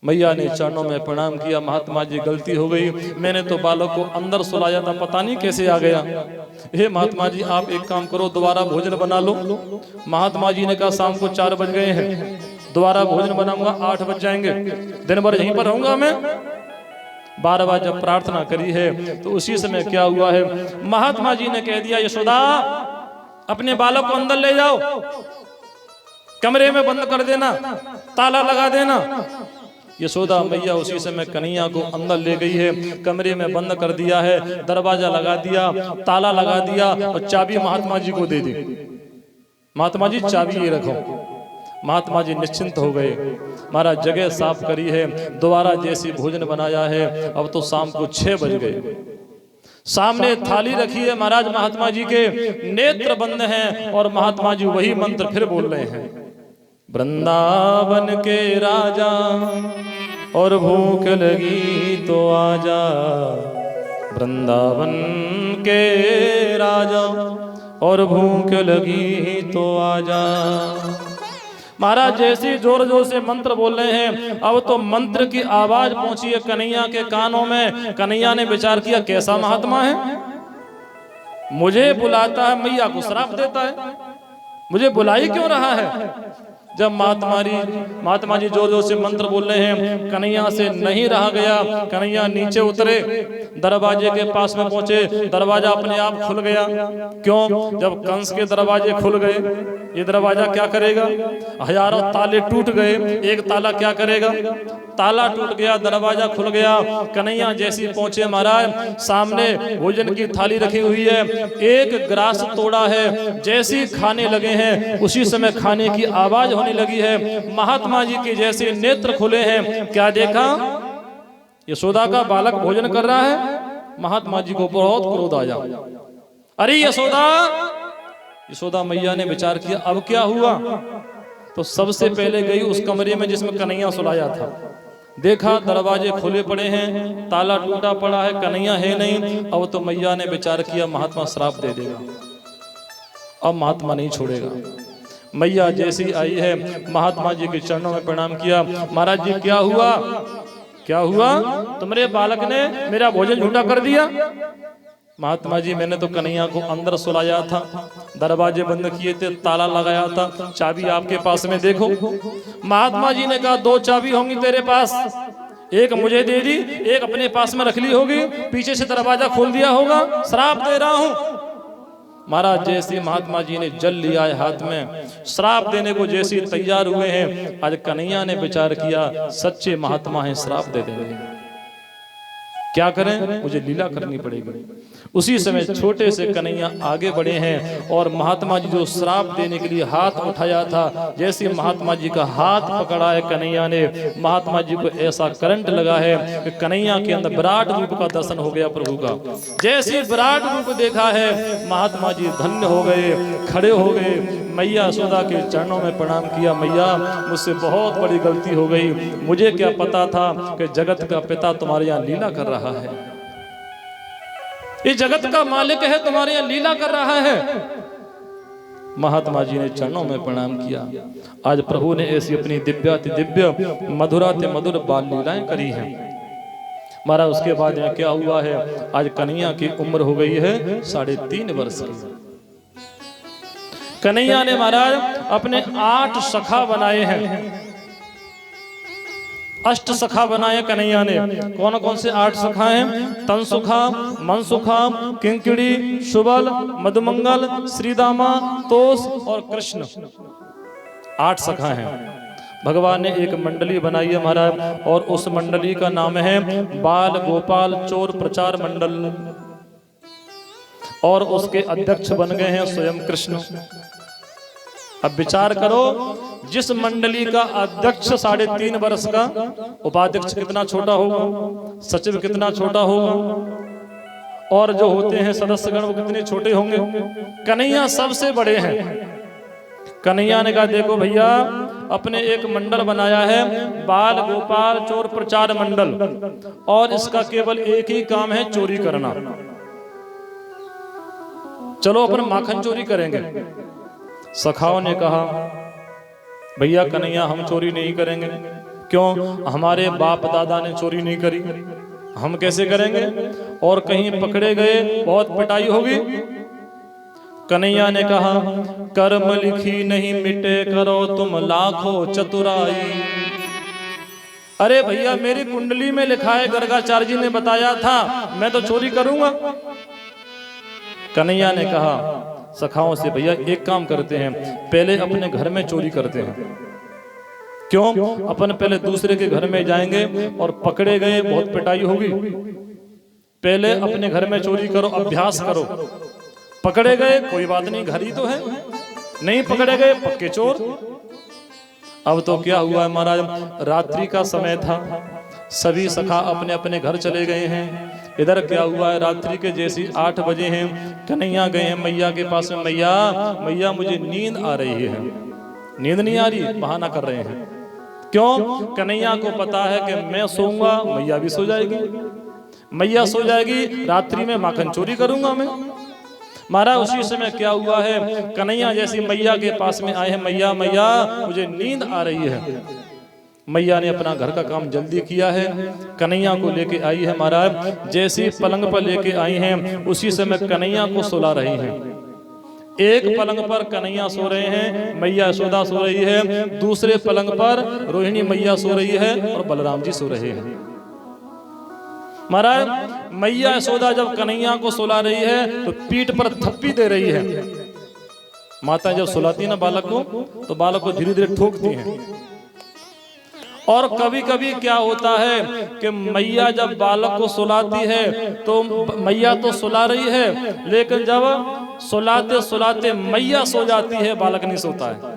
मैया ने चरणों में प्रणाम किया, महात्मा जी गलती हो गई, मैंने तो बालक को अंदर सुलाया था, पता नहीं कैसे आ गया। हे महात्मा जी आप एक काम करो, दोबारा भोजन बना लो। महात्मा जी ने कहा शाम को 4 बज गए हैं, दोबारा भोजन बनाऊंगा 8 बज जाएंगे, दिन भर यहीं पर रहूंगा मैं। 12 बार जब प्रार्थना करी है तो उसी समय क्या हुआ है, महात्मा जी ने कह दिया यशोदा अपने बालक को अंदर ले जाओ, कमरे में बंद कर देना, ताला लगा देना। यशोदा मैया उसी समय कन्हैया को अंदर ले गई है, कमरे में बंद कर दिया है, दरवाजा लगा दिया, ताला लगा दिया और चाबी महात्मा जी को दे दी। महात्मा जी चाबी ये रखो। महात्मा जी निश्चिंत हो गए। महाराज जगह साफ करी है, दोबारा जैसी भोजन बनाया है, अब तो शाम को 6 बज गए। सामने थाली रखी है, महाराज महात्मा जी के नेत्र बंद हैं और महात्मा जी वही मंत्र फिर बोल रहे हैं, वृंदावन के राजा और भूख लगी तो आजा, वृंदावन के राजा और भूख लगी तो आजा। महाराज जैसे जोर जोर से मंत्र बोल रहे हैं, अब तो मंत्र की आवाज पहुंची है कन्हैया के कानों में। कन्हैया ने विचार किया कैसा महात्मा है, मुझे बुलाता है, मैया को श्राप देता है, मुझे बुला ही क्यों रहा है। जब महात्मा जी जोर जोर से मंत्र बोल रहे हैं, कन्हैया से नहीं रहा गया, कन्हैया नीचे उतरे, दरवाजे के पास में पहुंचे, दरवाजा अपने आप खुल गया। क्यों? जब कंस के दरवाजे खुल गए, ये दरवाजा क्या करेगा, हजारों ताले टूट गए, एक ताला क्या करेगा, ताला टूट गया, दरवाजा खुल गया। कन्हैया जैसी पहुंचे महाराज, सामने भोजन की थाली रखी हुई है, एक ग्रास तोड़ा है, जैसी खाने लगे हैं उसी समय खाने की आवाज होने लगी है। महात्मा जी के जैसे नेत्र खुले हैं, क्या देखा, यशोदा का बालक भोजन कर रहा है। महात्मा जी को बहुत क्रोध आया, अरे यशोदा। यशोदा मैया ने विचार किया अब क्या हुआ, तो सबसे पहले गई उस कमरे में जिसमें कन्हैया सुलाया था, देखा दरवाजे खुले पड़े हैं, ताला टूटा पड़ा है, कन्हैया है नहीं। अब तो मैया ने विचार किया महात्मा श्राप दे देगा, अब महात्मा नहीं छोड़ेगा। मैया जैसी आई है, महात्मा जी के चरणों में प्रणाम किया, महाराज जी क्या हुआ, क्या हुआ, तुम्हारे बालक ने मेरा भोजन झूठा कर दिया। महात्मा जी मैंने तो कन्हैया को अंदर सुलाया था, दरवाजे बंद किए थे, ताला लगाया था, चाबी आपके पास में देखो। महात्मा जी ने कहा 2 चाबी होंगी तेरे पास, एक मुझे दे दी, एक अपने पास में रख ली होगी, पीछे से दरवाजा खोल दिया होगा, श्राप दे रहा हूं। महाराज जैसे महात्मा जी ने जल लिया है हाथ में, श्राप देने को जैसे तैयार हुए हैं, आज कन्हैया ने विचार किया सच्चे महात्मा हैं, श्राप दे देंगे, क्या करें, मुझे लीला करनी पड़ेगी। उसी समय छोटे से कन्हैया आगे बढ़े हैं और महात्मा जी जो श्राप देने के लिए हाथ उठाया था, जैसे महात्मा जी का हाथ पकड़ा है कन्हैया ने, महात्मा जी को ऐसा करंट लगा है कि कन्हैया के अंदर विराट रूप का दर्शन हो गया प्रभु का। जैसे विराट रूप देखा है, महात्मा जी धन्य हो गए, खड़े हो गए, मैया यशोदा के चरणों में प्रणाम किया, मैया मुझसे बहुत बड़ी गलती हो गई, मुझे क्या पता था कि जगत का पिता तुम्हारे यहाँ लीला कर रहा है, ये जगत का मालिक है, तुम्हारे यहाँ लीला कर रहा है। महात्मा जी ने चरणों में प्रणाम किया। आज प्रभु ने ऐसी अपनी दिव्याति दिव्य मधुराति मधुर बाल लीलाएं करी हैं। महाराज उसके बाद यहाँ क्या हुआ है, आज कन्हैया की उम्र हो गई है 3.5 वर्ष की। कन्हैया ने महाराज अपने 8 सखा बनाए हैं, 8 सखा बनाए कन्हैया ने। कौन कौन से 8 सखा हैं, तनसुखा, मनसुखा, किंकिड़ी, सुबल, मधुमंगल, श्रीदामा, तोष और कृष्ण, 8 सखा हैं। भगवान ने एक मंडली बनाई है महाराज, और उस मंडली का नाम है बाल गोपाल चोर प्रचार मंडल, और उसके अध्यक्ष बन गए हैं स्वयं कृष्ण। अब विचार करो, जिस मंडली का अध्यक्ष 3.5 वर्ष का, उपाध्यक्ष कितना छोटा होगा, सचिव कितना छोटा होगा, और जो होते हैं सदस्यगण वो कितने छोटे होंगे। कन्हैया सबसे बड़े हैं। कन्हैया ने कहा देखो भैया, अपने एक मंडल बनाया है बाल गोपाल चोर प्रचार मंडल, और इसका केवल एक ही काम है, चोरी करना। चलो अपन माखन चोरी करेंगे। सखाओं ने कहा भैया कन्हैया हम चोरी नहीं करेंगे, क्यों? हमारे बाप दादा ने चोरी नहीं करी, हम कैसे करेंगे? और कहीं पकड़े गए बहुत पिटाई होगी। कन्हैया ने कहा कर्म लिखी नहीं मिटे करो तुम लाखों चतुराई। अरे भैया मेरी कुंडली में लिखा है, गर्गाचार्य जी ने बताया था, मैं तो चोरी करूंगा। कन्हैया ने कहा सखाओं से भैया एक काम करते हैं, पहले अपने घर में चोरी करते हैं। क्यों? अपन पहले दूसरे के घर में जाएंगे और पकड़े गए बहुत पिटाई होगी। पहले अपने घर में चोरी करो, अभ्यास करो। पकड़े गए कोई बात नहीं, घर ही तो है, नहीं पकड़े गए पक्के चोर। अब तो क्या हुआ है महाराज, रात्रि का समय था, सभी सखा अपने अपने घर चले गए हैं। इधर क्या हुआ है, रात्रि के जैसी 8 बजे हैं, कन्हैया गए हैं मैया के पास में, मैया मैया मुझे नींद आ रही है। नींद नहीं आ रही, बहाना कर रहे हैं। क्यों? कन्हैया को पता है कि मैं सोऊंगा मैया भी सो जाएगी, मैया सो जाएगी, रात्रि में माखन चोरी करूंगा मैं। महाराज उसी समय क्या हुआ है, कन्हैया जैसी मैया के पास में आए हैं, मैया मैया मुझे नींद आ रही है। मैया ने अपना घर का काम जल्दी किया है, कन्हैया को लेके आई है। महाराज जैसी पलंग पर लेके आई हैं, उसी समय कन्हैया को सुला रही हैं। एक पलंग पर कन्हैया सो रहे हैं, मैया यशोदा सो रही है, दूसरे पलंग पर रोहिणी मैया सो रही है और बलराम जी सो रहे हैं। महाराज मैया यशोदा जब कन्हैया को सुला रही है तो पीठ पर थप्पी दे रही है। माता जब सुलाती है ना बालक को, तो बालक को धीरे धीरे ठोकती हैं। और कभी कभी क्या होता है कि मैया जब बालक को सुलाती है तो मैया तो सुला रही है, लेकिन जब सुलाते सुलाते मैया सो जाती है, बालक नहीं सोता है।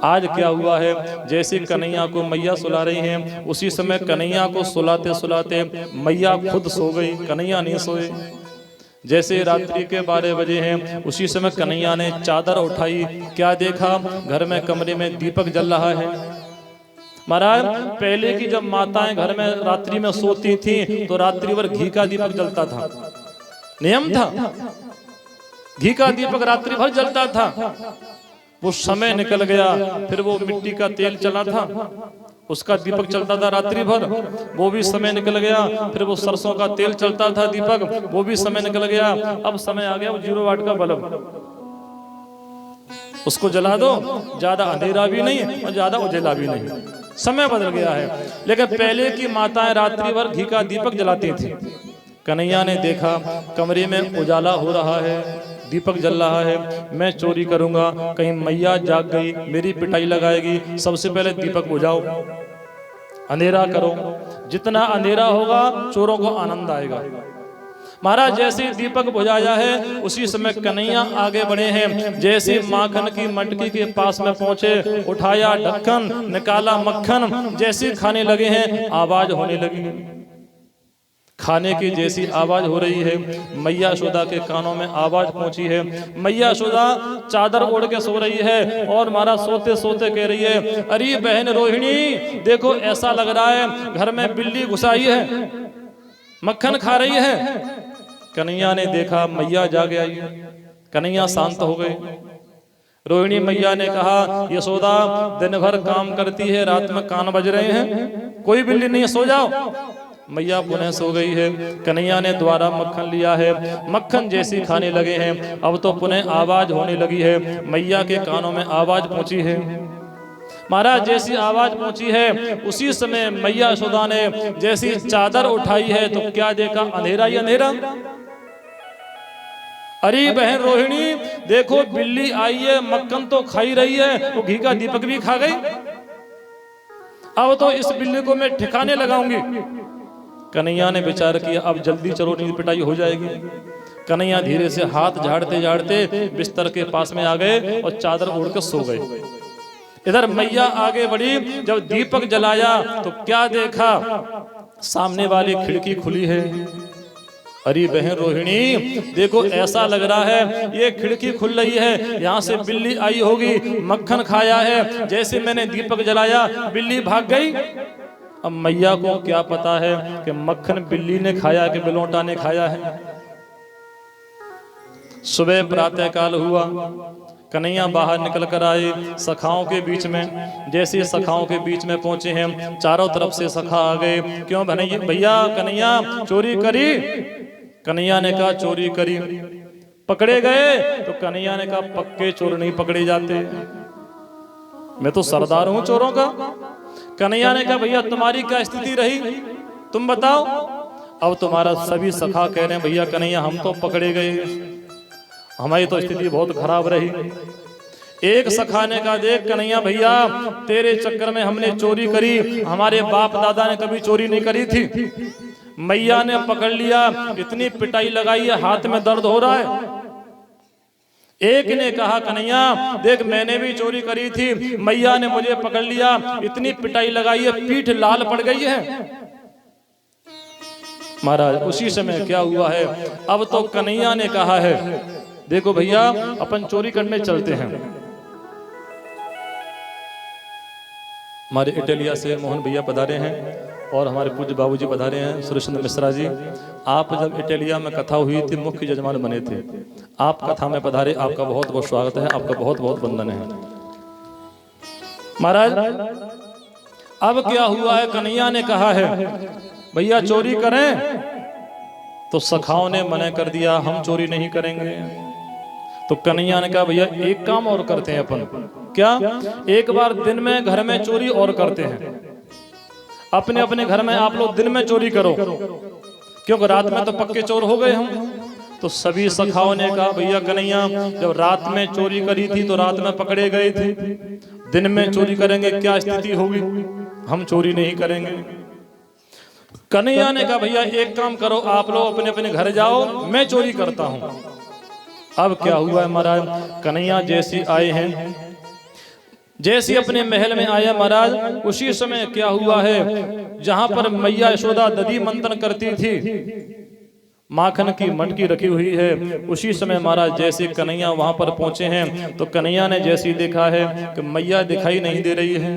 आज क्या हुआ है, जैसे कन्हैया को मैया सुला रही हैं, उसी समय कन्हैया को सुलाते सुलाते मैया खुद सो गई, कन्हैया नहीं सोए। जैसे रात्रि के 12 बजे हैं, उसी समय कन्हैया ने चादर उठाई, क्या देखा, घर में कमरे में दीपक जल रहा है। महाराज पहले की जब माताएं घर में रात्रि में सोती थी तो रात्रि भर घी का दीपक जलता था, नियम था, घी का दीपक रात्रि भर जलता था। वो समय निकल गया, फिर वो मिट्टी का तेल चला था, उसका दीपक चलता था रात्रि भर, वो भी समय निकल गया। फिर वो सरसों का तेल चलता था दीपक, वो भी समय निकल गया। अब समय आ गया वो 0 वाट का बल्ब, उसको जला दो, ज्यादा अंधेरा भी नहीं और ज्यादा उजेला भी नहीं, समय बदल गया है। लेकिन पहले की माताएं रात्रि भर घी का दीपक जलाती थी। कन्हैया ने देखा कमरे में उजाला हो रहा है, दीपक जल रहा है, मैं चोरी करूंगा, कहीं मैया जाग गई मेरी पिटाई लगाएगी, सबसे पहले दीपक बुझाओ, अंधेरा करो, जितना अंधेरा होगा चोरों को आनंद आएगा। महाराज जैसे दीपक बुझाया है, उसी समय कन्हैया आगे बढ़े हैं। जैसे माखन की मटकी के पास में पहुंचे, उठाया ढक्कन, निकाला मक्खन, जैसे खाने लगे हैं आवाज होने लगी। खाने की जैसी आवाज हो रही है, मैया यशोदा के कानों में आवाज पहुंची है। मैया यशोदा चादर ओढ़ के सो रही है और मारा सोते सोते कह रही है, अरे बहन रोहिणी देखो ऐसा लग रहा है घर में बिल्ली घुसाई है, मक्खन खा रही है। कन्हैया ने देखा मैया जाग आई, कन्हैया शांत हो गए। रोहिणी मैया ने कहा यशोदा दिन भर काम करती है, रात में कान बज रहे हैं, कोई बिल्ली नहीं है, सो जाओ। मैया पुनः सो गई है। कन्हैया ने दोबारा मक्खन लिया है, मक्खन जैसी खाने लगे हैं, अब तो पुनः आवाज होने लगी है, मैया के कानों में आवाज पहुंची है। महाराज जैसी आवाज पहुंची है, उसी समय मैया यशोदा ने जैसी चादर उठाई है तो क्या देखा, अंधेरा ही अंधेरा। अरे बहन रोहिणी देखो बिल्ली आई है, मक्खन तो खाई रही है, वो घी का दीपक भी खा गई, अब तो इस बिल्ली को मैं ठिकाने लगाऊंगी। कन्हैया ने विचार किया अब जल्दी चलो नहीं पिटाई हो जाएगी। कन्हैया धीरे से हाथ झाड़ते झाड़ते बिस्तर के पास में आ गए और चादर ओढ़ कर सो गए। इधर मैया आगे बढ़ी, जब दीपक जलाया तो क्या देखा, सामने वाली खिड़की खुली है। अरे बहन रोहिणी देखो ऐसा लग रहा है ये खिड़की खुल रही है, यहाँ से बिल्ली आई होगी, मक्खन खाया है, जैसे मैंने दीपक जलाया बिल्ली भाग गई। अब मैया को क्या पता है कि मक्खन बिल्ली ने खाया कि बिलोटा ने खाया है। सुबह प्रातः काल हुआ, कन्हैया बाहर निकल कर आए सखाओं के बीच में। जैसे सखाओं के बीच में पहुंचे हैं, चारों तरफ से सखा आ गए। क्यों भैया कन्हैया चोरी करी? कन्हैया ने कहा चोरी करी। पकड़े गए? तो कन्हैया ने कहा पक्के चोर नहीं पकड़े जाते, मैं तो सरदार हूं चोरों का। कन्हैया ने कहा भैया तुम्हारी क्या स्थिति रही, तुम बताओ। अब तुम्हारा सभी सखा कह रहे हैं भैया कन्हैया हम तो पकड़े गए, हमारी तो स्थिति बहुत खराब रही। एक सखा ने कहा देख कन्हैया भैया तेरे चक्कर में हमने चोरी करी, हमारे बाप दादा ने कभी चोरी नहीं करी थी। मैया ने पकड़ लिया, इतनी पिटाई लगाई है, हाथ में दर्द हो रहा है। एक ने कहा कन्हैया देख मैंने भी चोरी करी थी, मैया ने मुझे पकड़ लिया, इतनी पिटाई लगाई है, पीठ लाल पड़ गई है। महाराज उसी समय क्या हुआ है, अब तो कन्हैया ने कहा है देखो भैया अपन चोरी करने चलते हैं। हमारे इटालिया से मोहन भैया पधारे हैं और हमारे पूज्य बाबूजी पधारे हैं सुरेशचंद्र मिश्रा जी। आप जब इटालिया में कथा हुई थी मुख्य यजमान बने थे, आप कथा में पधारे, आपका बहुत बहुत स्वागत है, आपका बहुत बहुत वंदन है। महाराज अब क्या हुआ है, कन्हैया ने कहा है भैया चोरी करें, तो सखाओं ने मना कर दिया हम चोरी नहीं करेंगे। तो कन्हैया ने कहा भैया एक काम और करते हैं अपन, क्या एक बार दिन में घर में चोरी और करते हैं, अपने अपने घर में आप लोग दिन में चोरी करो, क्योंकि रात में तो पक्के चोर हो गए हम। तो सभी सखाओं ने कहा भैया कन्हैया जब रात में चोरी करी थी तो रात में पकड़े गए थे, दिन में चोरी करेंगे क्या स्थिति होगी, हम चोरी नहीं करेंगे। कन्हैया ने कहा भैया एक काम करो आप लोग अपने अपने घर जाओ, मैं चोरी करता हूं। अब क्या हुआ है महाराज, कन्हैया जैसी आए हैं, जैसी अपने महल में आया महाराज, उसी समय क्या हुआ है, जहां पर मैया यशोदा दधी मंथन करती थी, माखन की मटकी रखी हुई है, उसी समय महाराज जैसे कन्हैया वहां पर पहुंचे हैं, तो कन्हैया ने जैसी देखा है कि मैया दिखाई नहीं दे रही है,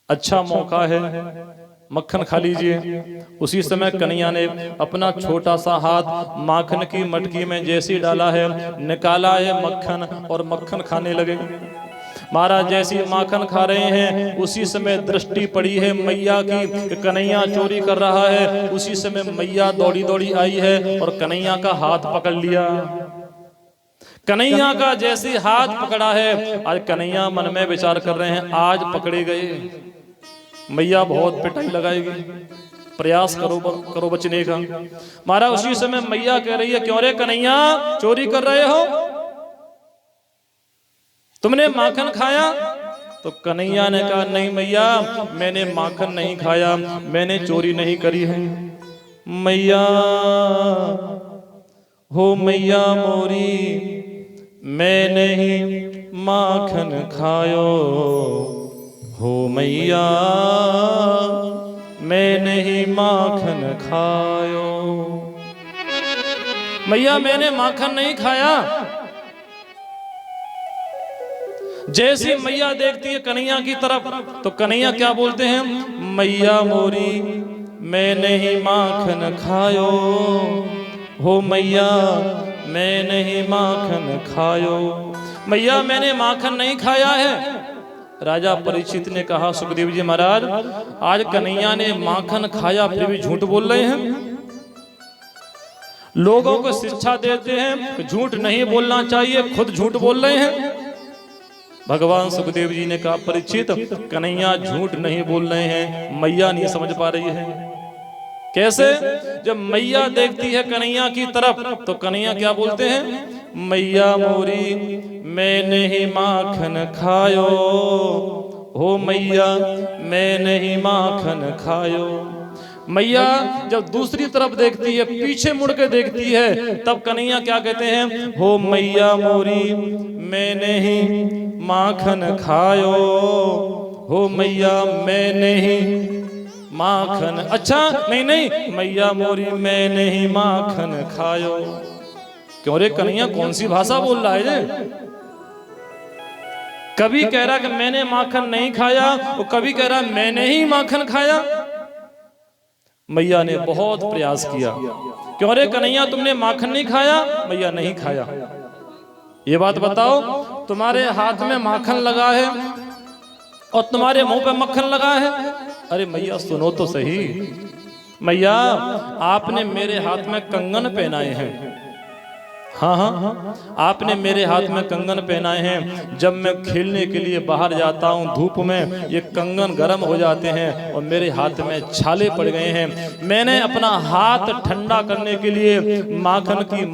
अच्छा मौका है मक्खन खा लीजिए। उसी समय कन्हैया ने अपना छोटा सा हाथ माखन की मटकी में जैसे डाला है, निकाला है मक्खन और मक्खन खाने लगे। महाराज जैसे माखन खा रहे हैं उसी समय दृष्टि पड़ी है मैया की, कन्हैया चोरी कर रहा है। उसी समय मैया दौड़ी दौड़ी आई है और कन्हैया का हाथ पकड़ लिया। कन्हैया का जैसे हाथ पकड़ा है, आज कन्हैया मन में विचार कर रहे हैं आज पकड़े गए, मैया बहुत पिटाई लगाएगी, प्रयास करो बचने का। महाराज उसी समय मैया कह रही है क्यों रे कन्हैया चोरी कर रहे हो, तुमने माखन खाया? तो कन्हैया ने कहा नहीं मैया मैंने माखन नहीं खाया, मैंने चोरी नहीं करी है। मैया हो मैया मोरी मैं नहीं माखन खायो, हो मैया मैं नहीं माखन खायो। मैया मैंने माखन नहीं खाया। जैसी मैया देखती है कन्हैया की तरफ, तो कन्हैया क्या बोलते हैं, मैया मोरी मैं नहीं माखन खायो, हो मैया मैं नहीं माखन खायो। मैया मैंने माखन नहीं खाया है। राजा परीक्षित ने कहा सुखदेव जी महाराज आज कन्हैया ने माखन खाया फिर भी झूठ बोल रहे हैं। लोगों को शिक्षा देते हैं कि झूठ नहीं बोलना चाहिए, खुद झूठ बोल रहे हैं। भगवान सुखदेव जी ने कहा परीक्षित कन्हैया झूठ नहीं बोल रहे हैं, मैया नहीं समझ पा रही है। कैसे? जब मैया देखती है कन्हैया की तरफ तो कन्हैया क्या बोलते हैं, मैया मोरी मैं नहीं माखन खायो, हो मैया मैं नहीं माखन खायो। मैया जब दूसरी तरफ देखती है, पीछे मुड़ के देखती है, तब कन्हैया क्या कहते हैं, हो मैया मोरी मैं नहीं माखन खायो, हो मैया मैं नहीं माखन। अच्छा नहीं मैया मोरी मैं नहीं माखन खायो। क्यों रे कन्हैया कौन सी भाषा बोल रहा है ये? कभी कह रहा कि मैंने माखन नहीं खाया और कभी कह रहा मैंने ही माखन खाया। मैया ने बहुत प्रयास किया, क्यों रे कन्हैया तुमने माखन नहीं खाया? मैया नहीं खाया। ये बात बताओ, तुम्हारे हाथ में माखन लगा है और तुम्हारे मुंह पे मक्खन लगा है। अरे मैया सुनो तो सही, मैया आपने मेरे हाथ में कंगन पहनाए हैं। हाँ हाँ, आपने मेरे हाथ में कंगन पहनाए हैं। जब मैं खेलने के लिए बाहर जाता हूँ धूप में, ये कंगन गर्म हो जाते हैं और मेरे हाथ में छाले पड़ गए हैं। मैंने अपना हाथ ठंडा करने के लिए माखन की